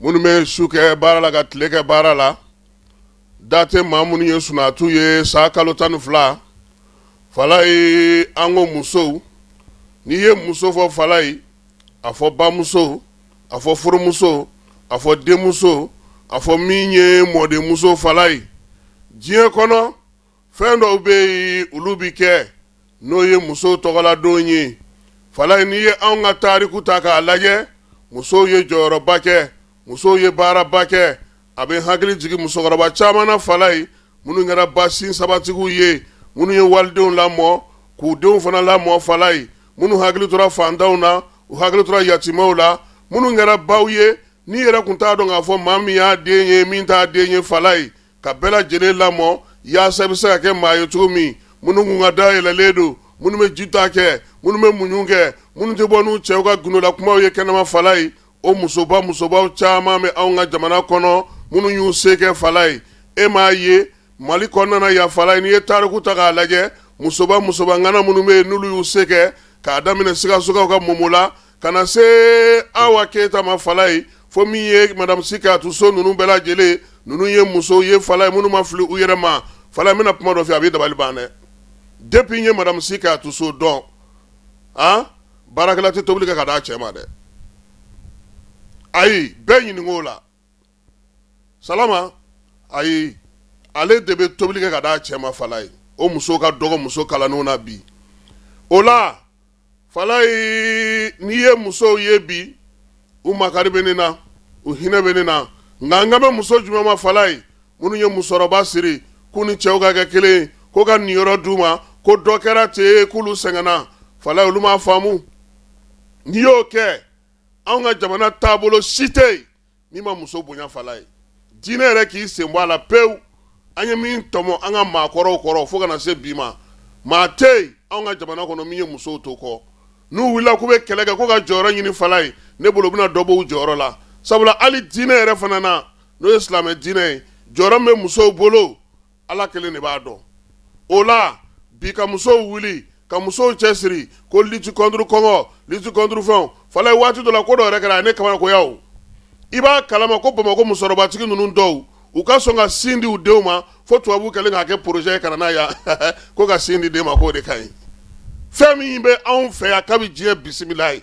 minnu bɛ su kɛ baara la ka tile kɛ baara la da tɛ maa minnu ye sunatu ye saa kalo 12 fala ye an ko musow n'i ye muso fɔ fala ye a fɔ bamuso a fɔ furumuso a fɔ denmuso a fɔ min ye mɔdenmuso fala ye diɲɛ kɔnɔ fɛn dɔw bɛ yen olu bi kɛ n'o ye muso tɔgɔladon ye fala ye n'i ye anw ka tariku ta k'a lajɛ musow ye jɔyɔrɔba kɛ musow ye baaraba kɛ a bɛ hakili jigin musokɔrɔba caman na fala ye minnu kɛra basin sabatigiw ye minnu ye walidenw lamɔ k'u denw fana lamɔ fala ye minnu hakili tora fantanw na u hakili tora yatimaw la minnu kɛra baw ye n'i yɛrɛ kun t'a dɔn k'a fɔ maa min y'a den ye min t'a den ye fala ye ka bɛɛ lajɛlen lamɔ yaasa i bɛ se ka kɛ maa ye cogo min minnu kun ka da yɛlɛlen don minnu bɛ ji ta kɛ minnu bɛ muɲu kɛ minnu tɛ bɔ n'u cɛw ka gundola kumaw ye kɛnɛma fala ye o musobaw caman bɛ anw ka jamana kɔnɔ minnu y'u se kɛ fala ye e m'a ye mali kɔnɔna ya fala ye n'i ye tariku ta k'a lajɛ musoba minnu bɛ yen n'olu y'u se kɛ k'a daminɛ Sikasokaw ka momo la ka na se Awa Keyita ma fala ye fo min ye madame Sikatu So ninnu bɛɛ lajɛlen ninnu ye musow ye fala ye minnu ma fili u yɛrɛ ma fala ye n bɛna kuma dɔ fɛ a bɛ dabali ban dɛ depuis n ye madame Sikatu So dɔn baarakɛla tɛ tobili kɛ ka d'a cɛ ma dɛ ayi bɛɛ ɲininko la salama ayi ale de bɛ tobili kɛ ka d'a cɛ ma fala ye o muso ka dɔgɔ muso kalanninw na bi o la fala ye n'i ye musow ye bi u makari bɛ ne na u hinɛ bɛ ne na nka n ka bɛ muso jumɛn ma fala ye minnu ye musokɔrɔba siri k'u ni cɛw ka kɛ kelen ye ko ka niyɔrɔ d'u ma ko dɔ kɛra ten k'olu sɛgɛnna fala ye olu m'a faamu n'i y'o kɛ anw ka jamana taabolo si tɛ yen n'i ma muso bonya fala ye diinɛ yɛrɛ k'i sen bɔ a la pewu an ye min tɔmɔ an ka maakɔrɔw kɔrɔ fo ka na se bi ma maa tɛ yen anw ka jamana kɔnɔ min ye musow to kɔ n'u wulila k'u bɛ kɛlɛ kɛ ko ka jɔyɔrɔ ɲini fala ye ne bolo u bɛna dɔ bɔ u jɔyɔrɔ la sabula hali diinɛ yɛrɛ fana na n'o ye silamɛ diinɛ ye jɔyɔrɔ min bɛ musow bolo ala kelen de b'a dɔn o la bi ka musow wuli ka musow cɛsiri ko lutte contre kɔngɔ lutte contre fɛnw fala ye waati dɔ la ko dɔ yɛrɛ kɛra a ye ne kabakoya o i b'a kalama ko Bamakɔ musokɔrɔbatigi ninnu dɔw u ka sɔn ka sin di u denw ma fo tubabu kɛlen k'a kɛ projet ye ka na n'a ye ko ka sin di den ma k'o de ka ɲi fɛn min bɛ anw fɛ yan kabi diɲɛ bisimila ye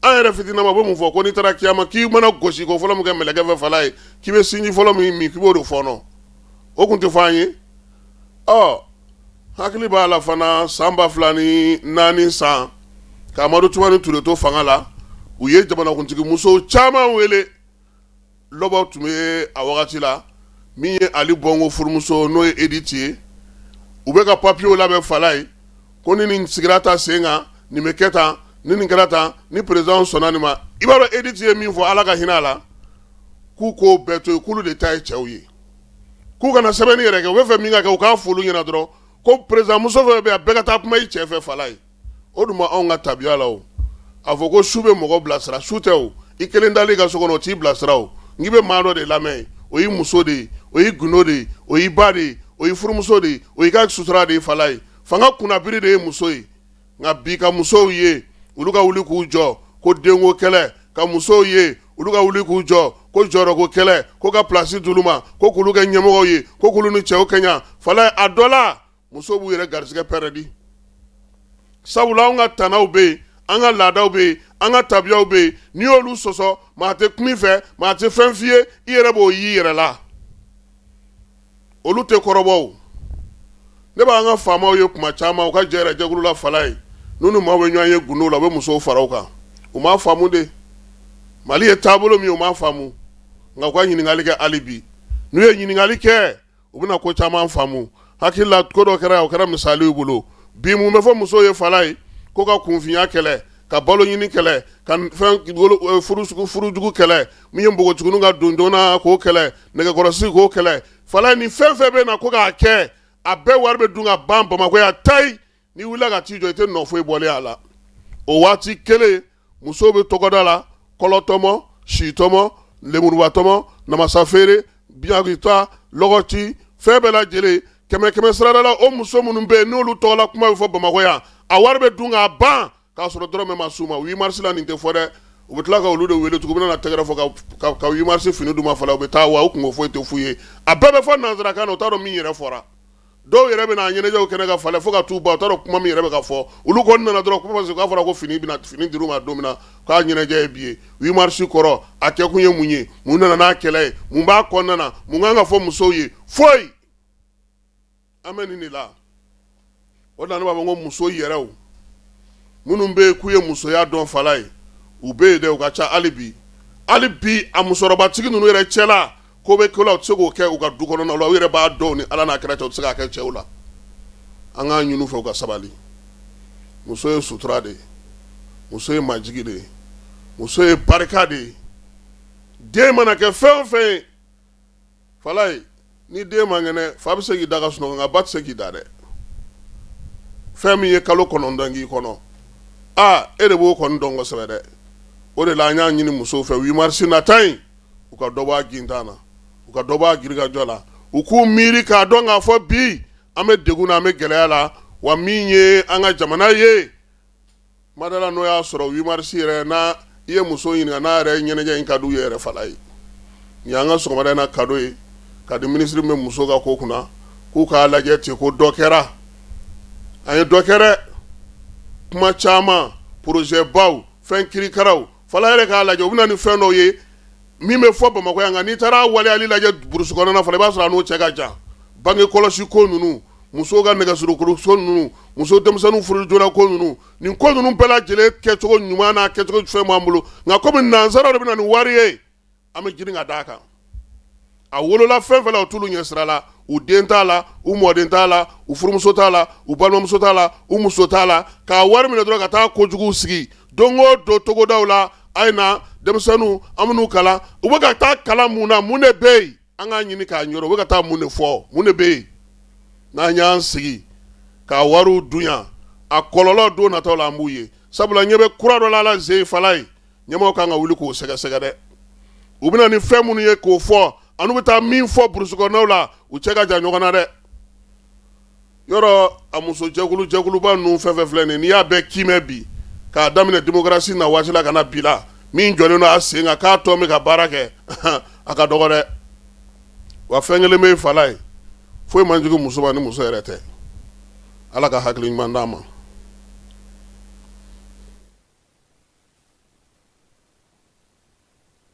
an yɛrɛ fitinama u bɛ mun fɔ ko n'i taara kiyama k'i mana gosi ko fɔlɔ min kɛ mɛlɛkɛ fɛ fala ye k'i bɛ sinji fɔlɔ min k'i b'o de fɔɔnɔ o kun tɛ fɔ an ye hakili b'a la fana san 2004 san ka Amadu Tumani Ture to fanga la u ye jamanakuntigi musow caman wele lɔbaw tun bɛ a wagati la min ye Ali Bongo furumuso n'o ye Edith ye u bɛ ka papiyew labɛn fala ye ko ni nin sigira ta sen kan nin bɛ kɛ tan ni nin kɛra tan ni président sɔnna nin ma i b'a dɔn Edith ye min fɔ ala ka hinɛ a la k'u k'o bɛɛ to yen k'olu de ta ye cɛw ye k'u kana sɛbɛnni yɛrɛ kɛ u bɛ fɛ min ka kɛ u k'a f'olu ɲɛna dɔrɔn ko président muso fɛ bɛ yan bɛɛ ka taa kuma i cɛ fɛ fala ye o dun ma anw ka tabiya la o a fɔ ko su bɛ mɔgɔ bilasira su tɛ o i kelen dalen ka so kɔnɔ o t'i bilasira o n'i bɛ maa dɔ de lamɛn o y'i muso de ye o y'i gundo de ye o y'i ba de ye o y'i furumuso de ye o y'i ka sutura de ye fala ye fanga kunnabiri de ye muso ye nka bi ka musow ye olu ka wuli k'u jɔ ko denko kɛlɛ ka musow ye olu ka wuli k'u jɔ ko jɔyɔrɔko kɛlɛ ko ka place d'olu ma ko k'olu kɛ ɲɛmɔgɔw ye ko k'olu ni cɛw kɛɲa fala ye a dɔ la musow b'u yɛrɛ garisɛgɛ pɛrɛdi sabula anw ka tanaw bɛ yen an ka laadaw bɛ yen an ka tabiyaw bɛ yen n'i y'olu sɔsɔ maa tɛ kuma i fɛ maa tɛ fɛn f'i ye i yɛrɛ b'o y'i yɛrɛ la olu tɛ kɔrɔbɔ o ne b'an ka faamaw ye kuma caman u ka jɛ yɛrɛ jɛkulu la fala ye n'u ni maaw bɛ ɲɔgɔn ye gundow la u bɛ musow fara u kan u m'a faamu de mali ye taabolo min u m'a faamu nka u ka ɲininkali kɛ hali bi n'u ye ɲininkali kɛ u bɛna ko caman faamu hakili la ko dɔ kɛra o kɛra misali y'u bolo bi mun bɛ fɔ musow ye fala ye ko ka kunfinya kɛlɛ ka balo ɲini kɛlɛ ka furujugu kɛlɛ min ye npogotigininw ka don joona k'o kɛlɛ nɛgɛkɔrɔsigi k'o kɛlɛ fala ye nin fɛn fɛn bɛ na ko k'a kɛ a bɛɛ wari bɛ dun ka ban Bamakɔ yan tayi n'i wulila ka t'i jɔ i tɛ nɔ foyi bɔlen a la o waati kelen musow bɛ tɔgɔda la kɔlɔtɔmɔ sitɔmɔ lemurubatɔmɔ namasafeere biyagita lɔgɔti fɛn bɛɛ lajɛlen kɛmɛ sarada la o muso minnu bɛ yen n'olu tɔgɔla kuma bɛ fɔ Bamakɔ yan a wari bɛ dun k'a ban k'a sɔrɔ dɔrɔmɛ ma s'u ma 8 mars la nin tɛ fɔ dɛ u bɛ tila ka olu de wele tugun u bɛna tɛgɛrɛ fɔ ka 8 mars fini d'u ma fana u bɛ taa wa u kungo foyi tɛ f'u ye a bɛɛ bɛ fɔ nanzarakan na u t'a dɔn min yɛrɛ fɔra dɔw yɛrɛ bɛ na ɲɛnajɛw kɛnɛ ka falen fo ka t'u ban u t'a dɔn kuma min yɛrɛ bɛ ka fɔ olu kɔni nana dɔrɔn parce que k'a fɔra ko fini dir'u ma don min na k'a ɲɛnajɛ ye bi ye 8 mars kɔrɔ a kɛkun ye mun ye mun nana n'a kɛlɛ ye mun b'a kɔnɔna na mun kan ka fɔ musow ye foyi an bɛ nin de la o de la ne b'a fɔ ko muso yɛrɛw minnu bɛ yen k'u ye musoya dɔn fala ye u bɛ yen dɛ u ka ca hali bi a musokɔrɔbatigi ninnu yɛrɛ cɛla ko bɛ kɛ la u tɛ se k'o kɛ u ka du kɔnɔnaw la u yɛrɛ b'a dɔn ni ala n'a kɛra cɛ u tɛ se k'a kɛ cɛw la an k'an ɲini u fɛ u ka sabali muso ye sutura de ye muso ye majigi de ye muso ye barika de ye den mana kɛ fɛn o fɛn ye fala ye ni den man kɛnɛ fa bɛ se k'i da ka sunɔgɔ nka ba tɛ se k'i da dɛ fɛn min ye kalo 9 k'i kɔnɔ e de b'o kɔni dɔn kosɛbɛ dɛ o de la an y'a ɲini musow fɛ 8 mars nata in u ka dɔ bɔ a gintan na u ka dɔ bɔ a girijajɔ la u k'u miiri k'a dɔn k'a fɔ bi an bɛ degun na an bɛ gɛlɛya la wa min ye an ka jamana ye madala n'o y'a sɔrɔ 8 mars yɛrɛ n'a i ye muso ɲininka n'a yɛrɛ ɲɛnajɛ in ka d'u ye yɛrɛ fala ye nin y'an ka sɔgɔmada in na kado ye ka di minisiri min bɛ muso ka ko kunna k'u k'a lajɛ ten ko dɔ kɛra an ye dɔ kɛ kuma caman projet baw fɛn kirikaraw fala yɛrɛ k'a lajɛ u bɛ na ni fɛn dɔw ye min bɛ fɔ Bamakɔ yan nka n'i taara waleyali lajɛ burusi kɔnɔna fana i b'a sɔrɔ a n'o cɛ ka jan bange kɔlɔsi ko ninnu musow ka nɛgɛsurukuru ninnu muso denmisɛnninw furu joona ko ninnu nin ko ninnu bɛɛ lajɛlen kɛcogo ɲuman n'a kɛcogo fɛn b'an bolo nka komi nanzaraw de bɛ na ni wari ye an bɛ girin ka d'a kan a wolola fɛn fɛn la u t'olu ɲɛ sira la u den t'a la u mɔden t'a la u furumuso t'a la u balimamuso t'a la u muso t'a la k'a wari minɛ dɔrɔn ka taa kojuguw sigi don o don togodaw la a ye na denmisɛnninw an bɛ n'u kalan u bɛ ka taa kalan mun na mun de bɛ yen an k'a ɲini k'a ɲɛdɔn u bɛ ka taa mun de fɔ mun de bɛ yen n'an y'an sigi k'a wariw dunya a kɔlɔlɔ don nataw la an b'u ye sabula ɲɛ bɛ kura dɔ la ala ze fala ye ɲɛmɔgɔw kan ka wuli k'o sɛgɛsɛgɛ dɛ u bɛ na ni fɛn minnu ye k'o fɔ anu bɛ taa min fɔ burusi kɔnɔnaw la u cɛ ka jan ɲɔgɔn na dɛ yɔrɔ a muso jɛkuluba ninnu fɛn fɛn filɛ nin n'i y'a bɛɛ kimɛ bi k'a daminɛ démocratie na waati la ka na bi la min jɔlen don a sen kan k'a tɔ bɛ ka baara kɛ a ka dɔgɔ dɛ wa fɛn kelen bɛ fala ye foyi man jugu muso ma ni muso yɛrɛ tɛ ala ka hakili ɲuman d'an ma